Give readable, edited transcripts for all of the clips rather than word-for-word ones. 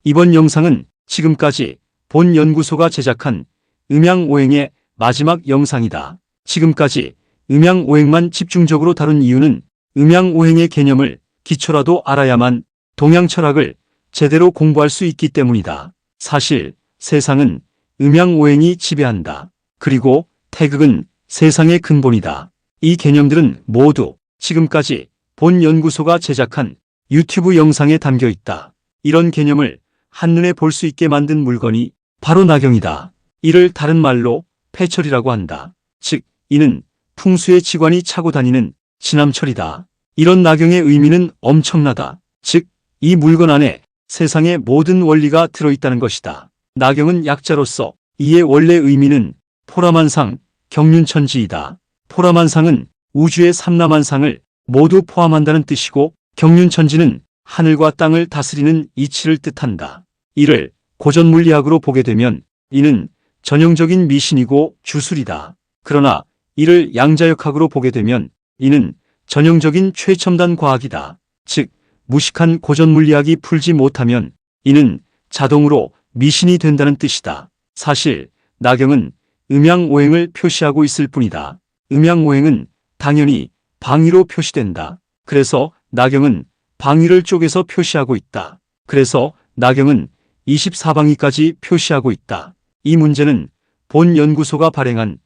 이번 영상은 지금까지 본 연구소가 제작한 음양오행의 마지막 영상이다. 지금까지 음양오행만 집중적으로 다룬 이유는 음양오행의 개념을 기초라도 알아야만 동양철학을 제대로 공부할 수 있기 때문이다. 사실 세상은 음양오행이 지배한다. 그리고 태극은 세상의 근본이다. 이 개념들은 모두 지금까지 본 연구소가 제작한 유튜브 영상에 담겨 있다. 이런 개념을 한눈에 볼 수 있게 만든 물건이 바로 나경이다. 이를 다른 말로 패철이라고 한다. 즉, 이는 풍수의 직관이 차고 다니는 지남철이다. 이런 나경의 의미는 엄청나다. 즉, 이 물건 안에 세상의 모든 원리가 들어있다는 것이다. 나경은 약자로서 이의 원래 의미는 포라만상, 경륜천지이다. 포라만상은 우주의 삼라만상을 모두 포함한다는 뜻이고, 경륜천지는 하늘과 땅을 다스리는 이치를 뜻한다. 이를 고전물리학으로 보게 되면 이는 전형적인 미신이고 주술이다. 그러나 이를 양자역학으로 보게 되면 이는 전형적인 최첨단 과학이다. 즉, 무식한 고전물리학이 풀지 못하면 이는 자동으로 미신이 된다는 뜻이다. 사실 나경은 음양오행을 표시하고 있을 뿐이다. 음양오행은 당연히 방위로 표시된다. 그래서 나경은 방위를 쪼개서 표시하고 있다. 그래서 나경은 24방위까지 표시하고 있다. 이 문제는 본 연구소가 발행한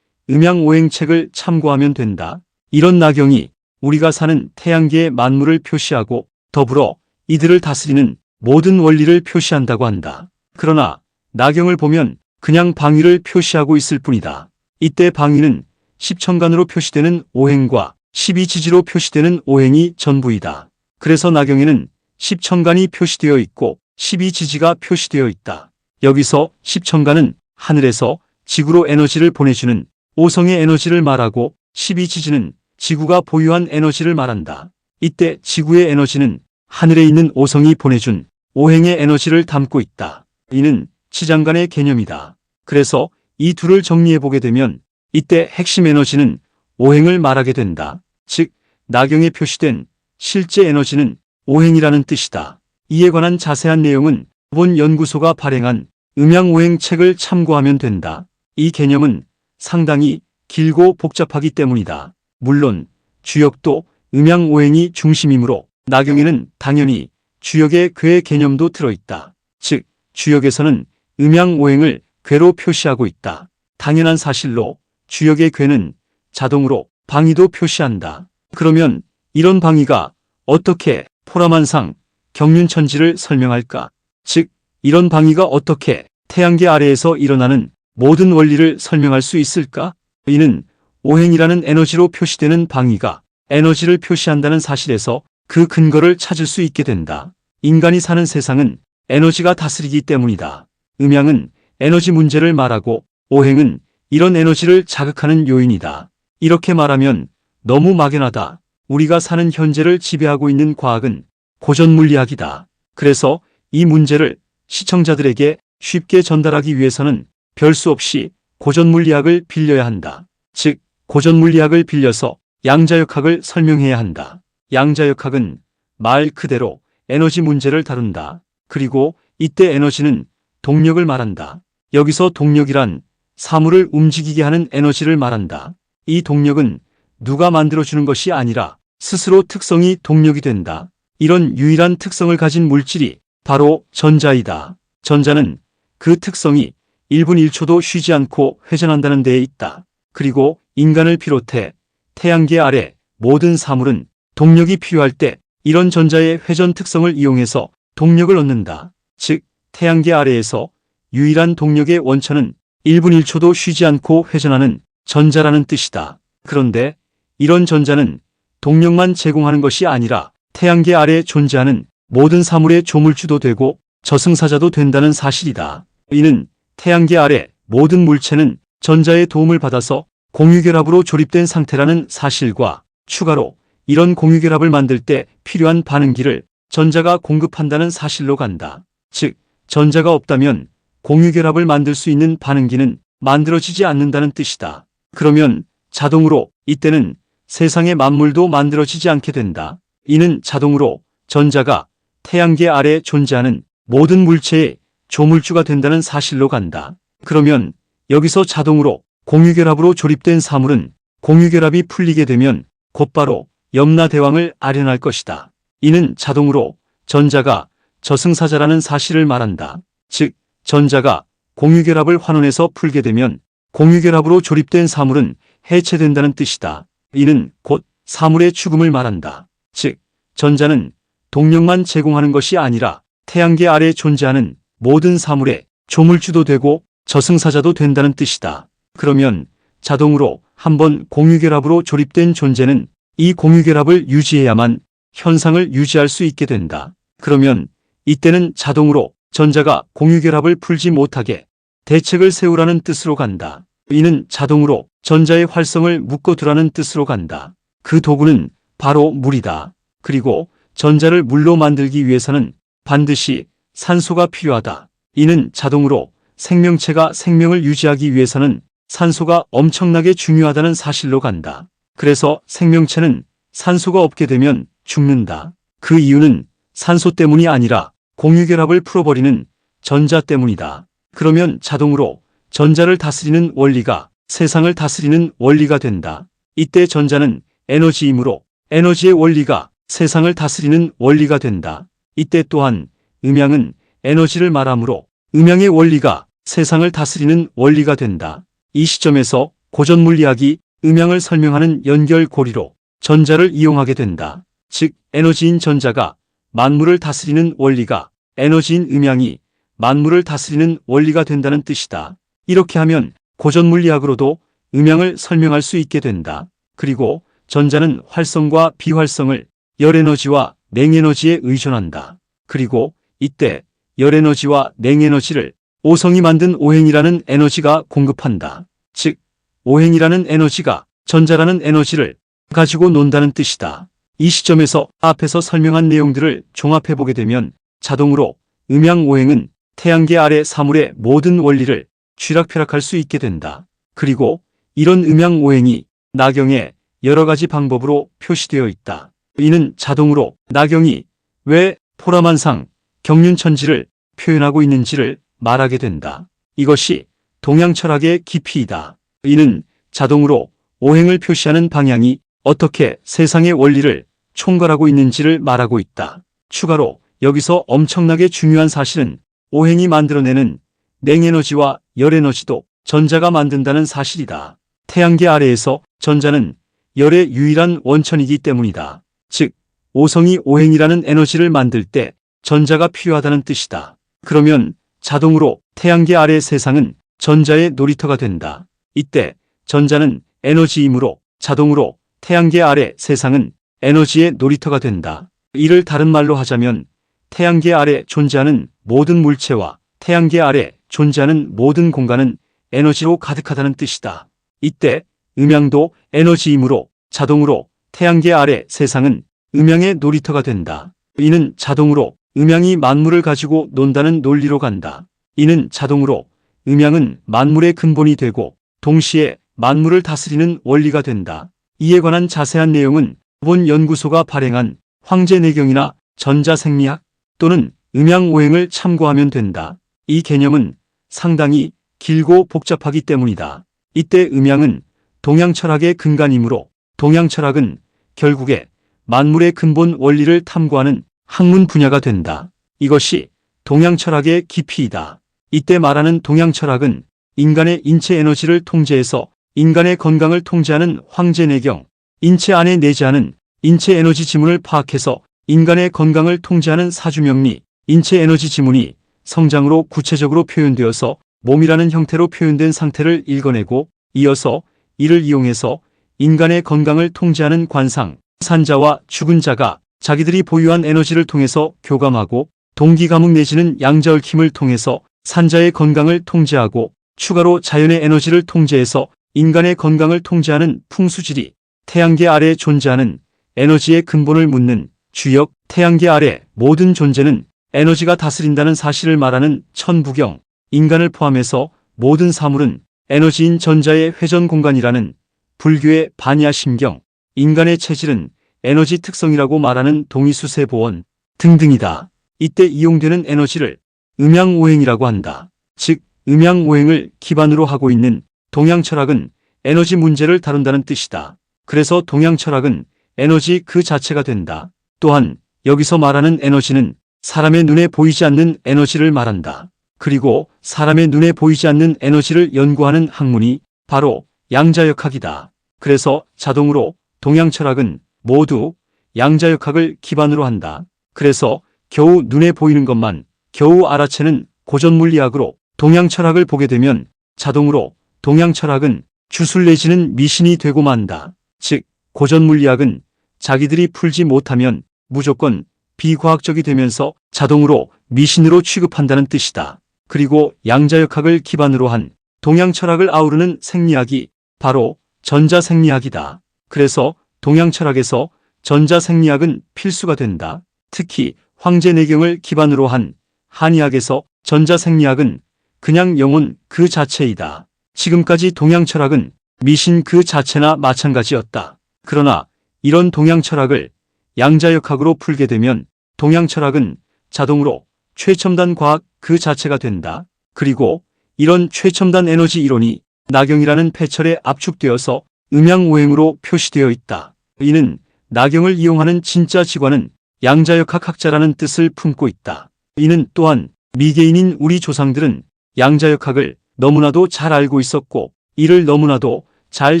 음양오행책을 참고하면 된다. 이런 나경이 우리가 사는 태양계의 만물을 표시하고 더불어 이들을 다스리는 모든 원리를 표시한다고 한다. 그러나 나경을 보면 그냥 방위를 표시하고 있을 뿐이다. 이때 방위는 십천간으로 표시되는 오행과 12지지로 표시되는 오행이 전부이다. 그래서 나경에는 십천간이 표시되어 있고 12지지가 표시되어 있다. 여기서 십천간은 하늘에서 지구로 에너지를 보내주는 오성의 에너지를 말하고 12지지는 지구가 보유한 에너지를 말한다. 이때 지구의 에너지는 하늘에 있는 오성이 보내준 오행의 에너지를 담고 있다. 이는 치장간의 개념이다. 그래서 이 둘을 정리해보게 되면 이때 핵심 에너지는 오행을 말하게 된다. 즉, 나경에 표시된 실제 에너지는 오행이라는 뜻이다. 이에 관한 자세한 내용은 본 연구소가 발행한 음양오행 책을 참고하면 된다. 이 개념은 상당히 길고 복잡하기 때문이다. 물론 주역도 음양오행이 중심이므로 나경에는 당연히 주역의 괴 개념도 들어있다. 즉, 주역에서는 음양오행을 괴로 표시하고 있다. 당연한 사실로 주역의 괴는 자동으로 방위도 표시한다. 그러면 이런 방위가 어떻게 포라만상, 경륜천지를 설명할까? 즉, 이런 방위가 어떻게 태양계 아래에서 일어나는 모든 원리를 설명할 수 있을까? 이는 오행이라는 에너지로 표시되는 방위가 에너지를 표시한다는 사실에서 그 근거를 찾을 수 있게 된다. 인간이 사는 세상은 에너지가 다스리기 때문이다. 음양은 에너지 문제를 말하고 오행은 이런 에너지를 자극하는 요인이다. 이렇게 말하면 너무 막연하다. 우리가 사는 현재를 지배하고 있는 과학은 고전물리학이다. 그래서 이 문제를 시청자들에게 쉽게 전달하기 위해서는 별 수 없이 고전물리학을 빌려야 한다. 즉, 고전물리학을 빌려서 양자역학을 설명해야 한다. 양자역학은 말 그대로 에너지 문제를 다룬다. 그리고 이때 에너지는 동력을 말한다. 여기서 동력이란 사물을 움직이게 하는 에너지를 말한다. 이 동력은 누가 만들어주는 것이 아니라 스스로 특성이 동력이 된다. 이런 유일한 특성을 가진 물질이 바로 전자이다. 전자는 그 특성이 1분 1초도 쉬지 않고 회전한다는 데에 있다. 그리고 인간을 비롯해 태양계 아래 모든 사물은 동력이 필요할 때 이런 전자의 회전 특성을 이용해서 동력을 얻는다. 즉, 태양계 아래에서 유일한 동력의 원천은 1분 1초도 쉬지 않고 회전하는 전자라는 뜻이다. 그런데 이런 전자는 동력만 제공하는 것이 아니라 태양계 아래에 존재하는 모든 사물의 조물주도 되고 저승사자도 된다는 사실이다. 이는 태양계 아래 모든 물체는 전자의 도움을 받아서 공유결합으로 조립된 상태라는 사실과 추가로 이런 공유결합을 만들 때 필요한 반응기를 전자가 공급한다는 사실로 간다. 즉, 전자가 없다면 공유결합을 만들 수 있는 반응기는 만들어지지 않는다는 뜻이다. 그러면 자동으로 이때는 세상의 만물도 만들어지지 않게 된다. 이는 자동으로 전자가 태양계 아래에 존재하는 모든 물체의 조물주가 된다는 사실로 간다. 그러면 여기서 자동으로 공유결합으로 조립된 사물은 공유결합이 풀리게 되면 곧바로 염라대왕을 아련할 것이다. 이는 자동으로 전자가 저승사자라는 사실을 말한다. 즉, 전자가 공유결합을 환원해서 풀게 되면 공유결합으로 조립된 사물은 해체된다는 뜻이다. 이는 곧 사물의 죽음을 말한다. 즉, 전자는 동력만 제공하는 것이 아니라 태양계 아래에 존재하는 모든 사물의 조물주도 되고 저승사자도 된다는 뜻이다. 그러면 자동으로 한번 공유결합으로 조립된 존재는 이 공유결합을 유지해야만 현상을 유지할 수 있게 된다. 그러면 이때는 자동으로 전자가 공유결합을 풀지 못하게 대책을 세우라는 뜻으로 간다. 이는 자동으로 전자의 활성을 묶어두라는 뜻으로 간다. 그 도구는 바로 물이다. 그리고 전자를 물로 만들기 위해서는 반드시 산소가 필요하다. 이는 자동으로 생명체가 생명을 유지하기 위해서는 산소가 엄청나게 중요하다는 사실로 간다. 그래서 생명체는 산소가 없게 되면 죽는다. 그 이유는 산소 때문이 아니라 공유결합을 풀어버리는 전자 때문이다. 그러면 자동으로 전자를 다스리는 원리가 세상을 다스리는 원리가 된다. 이때 전자는 에너지이므로 에너지의 원리가 세상을 다스리는 원리가 된다. 이때 또한 음양은 에너지를 말하므로 음양의 원리가 세상을 다스리는 원리가 된다. 이 시점에서 고전 물리학이 음양을 설명하는 연결고리로 전자를 이용하게 된다. 즉, 에너지인 전자가 만물을 다스리는 원리가 에너지인 음양이 만물을 다스리는 원리가 된다는 뜻이다. 이렇게 하면 고전 물리학으로도 음양을 설명할 수 있게 된다. 그리고 전자는 활성과 비활성을 열에너지와 냉에너지에 의존한다. 그리고 이때 열에너지와 냉에너지를 오성이 만든 오행이라는 에너지가 공급한다. 즉, 오행이라는 에너지가 전자라는 에너지를 가지고 논다는 뜻이다. 이 시점에서 앞에서 설명한 내용들을 종합해보게 되면 자동으로 음양오행은 태양계 아래 사물의 모든 원리를 쥐락펴락할 수 있게 된다. 그리고 이런 음양오행이 나경에 여러 가지 방법으로 표시되어 있다. 이는 자동으로 나경이 왜 포라만상 경륜천지를 표현하고 있는지를 말하게 된다. 이것이 동양철학의 깊이이다. 이는 자동으로 오행을 표시하는 방향이 어떻게 세상의 원리를 총괄하고 있는지를 말하고 있다. 추가로 여기서 엄청나게 중요한 사실은 오행이 만들어내는 냉에너지와 열에너지도 전자가 만든다는 사실이다. 태양계 아래에서 전자는 열의 유일한 원천이기 때문이다. 즉, 오성이 오행이라는 에너지를 만들 때 전자가 필요하다는 뜻이다. 그러면 자동으로 태양계 아래 세상은 전자의 놀이터가 된다. 이때 전자는 에너지이므로 자동으로 태양계 아래 세상은 에너지의 놀이터가 된다. 이를 다른 말로 하자면 태양계 아래 존재하는 모든 물체와 태양계 아래 존재하는 모든 공간은 에너지로 가득하다는 뜻이다. 이때 음양도 에너지이므로 자동으로 태양계 아래 세상은 음양의 놀이터가 된다. 이는 자동으로 음양이 만물을 가지고 논다는 논리로 간다. 이는 자동으로 음양은 만물의 근본이 되고 동시에 만물을 다스리는 원리가 된다. 이에 관한 자세한 내용은 본 연구소가 발행한 황제내경이나 전자생리학 또는 음양오행을 참고하면 된다. 이 개념은 상당히 길고 복잡하기 때문이다. 이때 음양은 동양철학의 근간이므로 동양철학은 결국에 만물의 근본 원리를 탐구하는 학문 분야가 된다. 이것이 동양철학의 깊이이다. 이때 말하는 동양철학은 인간의 인체 에너지를 통제해서 인간의 건강을 통제하는 황제내경, 인체 안에 내재하는 인체 에너지 지문을 파악해서 인간의 건강을 통제하는 사주명리, 인체 에너지 지문이 성장으로 구체적으로 표현되어서 몸이라는 형태로 표현된 상태를 읽어내고 이어서 이를 이용해서 인간의 건강을 통제하는 관상, 산자와 죽은 자가 자기들이 보유한 에너지를 통해서 교감하고 동기감흥 내지는 양자얽힘을 통해서 산자의 건강을 통제하고 추가로 자연의 에너지를 통제해서 인간의 건강을 통제하는 풍수지리, 태양계 아래에 존재하는 에너지의 근본을 묻는 주역, 태양계 아래 모든 존재는 에너지가 다스린다는 사실을 말하는 천부경, 인간을 포함해서 모든 사물은 에너지인 전자의 회전 공간이라는 불교의 반야심경, 인간의 체질은 에너지 특성이라고 말하는 동의수세보원 등등이다. 이때 이용되는 에너지를 음양오행이라고 한다. 즉, 음양오행을 기반으로 하고 있는 동양철학은 에너지 문제를 다룬다는 뜻이다. 그래서 동양철학은 에너지 그 자체가 된다. 또한 여기서 말하는 에너지는 사람의 눈에 보이지 않는 에너지를 말한다. 그리고 사람의 눈에 보이지 않는 에너지를 연구하는 학문이 바로 양자역학이다. 그래서 자동으로 동양철학은 모두 양자역학을 기반으로 한다. 그래서 겨우 눈에 보이는 것만 겨우 알아채는 고전물리학으로 동양철학을 보게 되면 자동으로 동양철학은 주술 내지는 미신이 되고 만다. 즉, 고전물리학은 자기들이 풀지 못하면 무조건 비과학적이 되면서 자동으로 미신으로 취급한다는 뜻이다. 그리고 양자역학을 기반으로 한 동양철학을 아우르는 생리학이 바로 전자생리학이다. 그래서 동양철학에서 전자생리학은 필수가 된다. 특히 황제내경을 기반으로 한 한의학에서 전자생리학은 그냥 영혼 그 자체이다. 지금까지 동양철학은 미신 그 자체나 마찬가지였다. 그러나 이런 동양철학을 양자역학으로 풀게 되면 동양철학은 자동으로 최첨단 과학 그 자체가 된다. 그리고 이런 최첨단 에너지 이론이 나경이라는 패철에 압축되어서 음양오행으로 표시되어 있다. 이는 나경을 이용하는 진짜 직관은 양자역학 학자라는 뜻을 품고 있다. 이는 또한 미개인인 우리 조상들은 양자역학을 너무나도 잘 알고 있었고 이를 너무나도 잘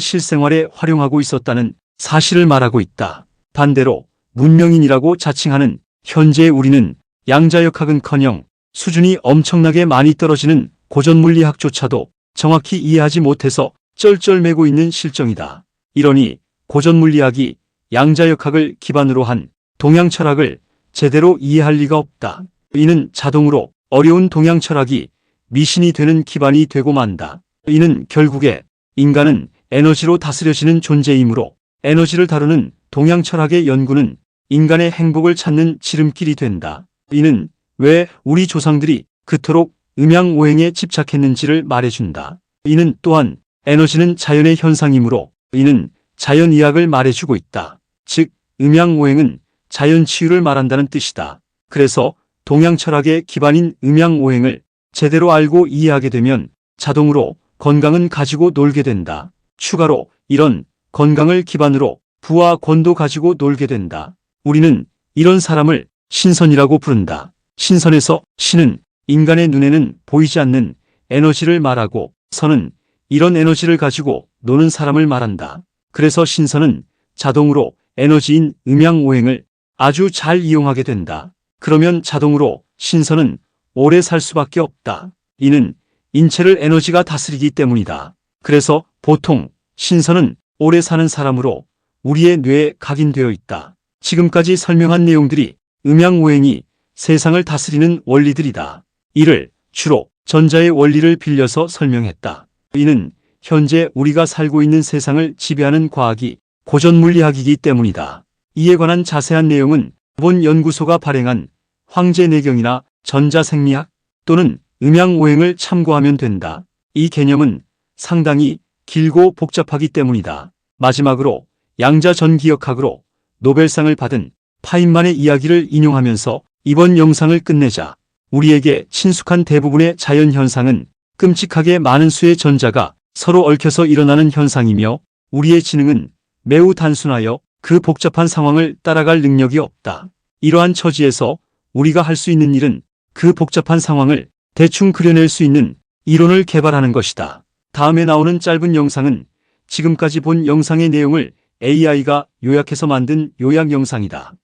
실생활에 활용하고 있었다는 사실을 말하고 있다. 반대로 문명인이라고 자칭하는 현재 우리는 양자역학은커녕 수준이 엄청나게 많이 떨어지는 고전물리학조차도 정확히 이해하지 못해서 쩔쩔매고 있는 실정이다. 이러니 고전물리학이 양자역학을 기반으로 한 동양철학을 제대로 이해할 리가 없다. 이는 자동으로 어려운 동양철학이 미신이 되는 기반이 되고 만다. 이는 결국에 인간은 에너지로 다스려지는 존재이므로 에너지를 다루는 동양철학의 연구는 인간의 행복을 찾는 지름길이 된다. 이는 왜 우리 조상들이 그토록 음양오행에 집착했는지를 말해준다. 이는 또한 에너지는 자연의 현상이므로 이는 자연의학을 말해주고 있다. 즉, 음양오행은 자연치유를 말한다는 뜻이다. 그래서 동양철학의 기반인 음양오행을 제대로 알고 이해하게 되면 자동으로 건강은 가지고 놀게 된다. 추가로 이런 건강을 기반으로 부와 권도 가지고 놀게 된다. 우리는 이런 사람을 신선이라고 부른다. 신선에서 신은 인간의 눈에는 보이지 않는 에너지를 말하고 선은 이런 에너지를 가지고 노는 사람을 말한다. 그래서 신선은 자동으로 에너지인 음양오행을 아주 잘 이용하게 된다. 그러면 자동으로 신선은 오래 살 수밖에 없다. 이는 인체를 에너지가 다스리기 때문이다. 그래서 보통 신선은 오래 사는 사람으로 우리의 뇌에 각인되어 있다. 지금까지 설명한 내용들이 음양오행이 세상을 다스리는 원리들이다. 이를 주로 전자의 원리를 빌려서 설명했다. 이는 현재 우리가 살고 있는 세상을 지배하는 과학이 고전물리학이기 때문이다. 이에 관한 자세한 내용은 본 연구소가 발행한 황제내경이나 전자생리학 또는 음양오행을 참고하면 된다. 이 개념은 상당히 길고 복잡하기 때문이다. 마지막으로 양자전기역학으로 노벨상을 받은 파인만의 이야기를 인용하면서 이번 영상을 끝내자. 우리에게 친숙한 대부분의 자연현상은 끔찍하게 많은 수의 전자가 서로 얽혀서 일어나는 현상이며 우리의 지능은 매우 단순하여 그 복잡한 상황을 따라갈 능력이 없다. 이러한 처지에서 우리가 할 수 있는 일은 그 복잡한 상황을 대충 그려낼 수 있는 이론을 개발하는 것이다. 다음에 나오는 짧은 영상은 지금까지 본 영상의 내용을 AI가 요약해서 만든 요약 영상이다.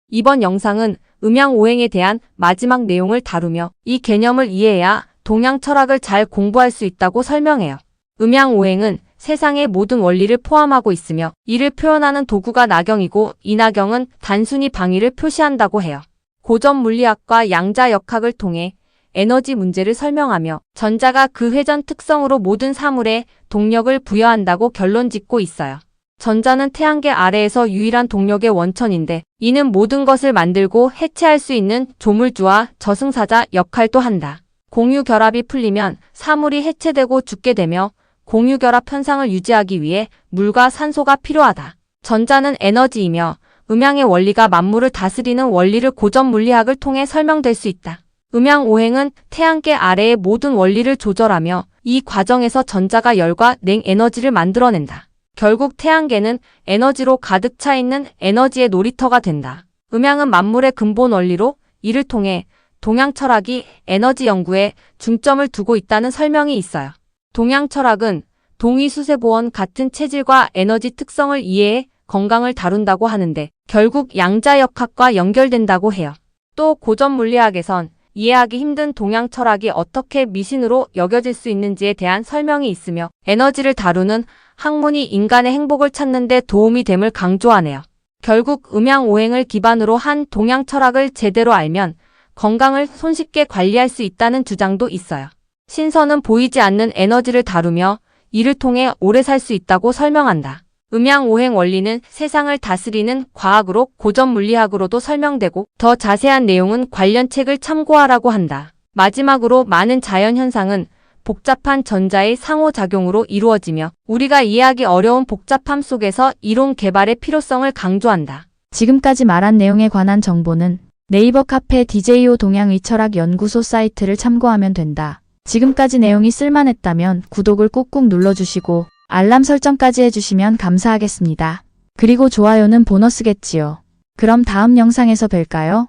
이번 영상은 음양오행에 대한 마지막 내용을 다루며 이 개념을 이해해야 동양 철학을 잘 공부할 수 있다고 설명해요. 음양오행은 세상의 모든 원리를 포함하고 있으며 이를 표현하는 도구가 나경이고 이 나경은 단순히 방위를 표시한다고 해요. 고전 물리학과 양자역학을 통해 에너지 문제를 설명하며 전자가 그 회전 특성으로 모든 사물에 동력을 부여한다고 결론 짓고 있어요. 전자는 태양계 아래에서 유일한 동력의 원천인데 이는 모든 것을 만들고 해체할 수 있는 조물주와 저승사자 역할도 한다. 공유결합이 풀리면 사물이 해체되고 죽게 되며 공유결합 현상을 유지하기 위해 물과 산소가 필요하다. 전자는 에너지이며 음양의 원리가 만물을 다스리는 원리를 고전 물리학을 통해 설명될 수 있다. 음양오행은 태양계 아래의 모든 원리를 조절하며 이 과정에서 전자가 열과 냉에너지를 만들어낸다. 결국 태양계는 에너지로 가득 차 있는 에너지의 놀이터가 된다. 음양은 만물의 근본 원리로 이를 통해 동양 철학이 에너지 연구에 중점을 두고 있다는 설명이 있어요. 동양 철학은 동위수세보원 같은 체질과 에너지 특성을 이해해 건강을 다룬다고 하는데 결국 양자역학과 연결된다고 해요. 또 고전 물리학에선 이해하기 힘든 동양 철학이 어떻게 미신으로 여겨질 수 있는지에 대한 설명이 있으며 에너지를 다루는 학문이 인간의 행복을 찾는 데 도움이 됨을 강조하네요. 결국 음양오행을 기반으로 한 동양 철학을 제대로 알면 건강을 손쉽게 관리할 수 있다는 주장도 있어요. 신선은 보이지 않는 에너지를 다루며 이를 통해 오래 살 수 있다고 설명한다. 음양오행 원리는 세상을 다스리는 과학으로 고전 물리학으로도 설명되고 더 자세한 내용은 관련 책을 참고하라고 한다. 마지막으로 많은 자연현상은 복잡한 전자의 상호작용으로 이루어지며 우리가 이해하기 어려운 복잡함 속에서 이론 개발의 필요성을 강조한다. 지금까지 말한 내용에 관한 정보는 네이버 카페 DJO 동양의철학연구소 사이트를 참고하면 된다. 지금까지 내용이 쓸만했다면 구독을 꾹꾹 눌러주시고 알람 설정까지 해주시면 감사하겠습니다. 그리고 좋아요는 보너스겠지요. 그럼 다음 영상에서 뵐까요?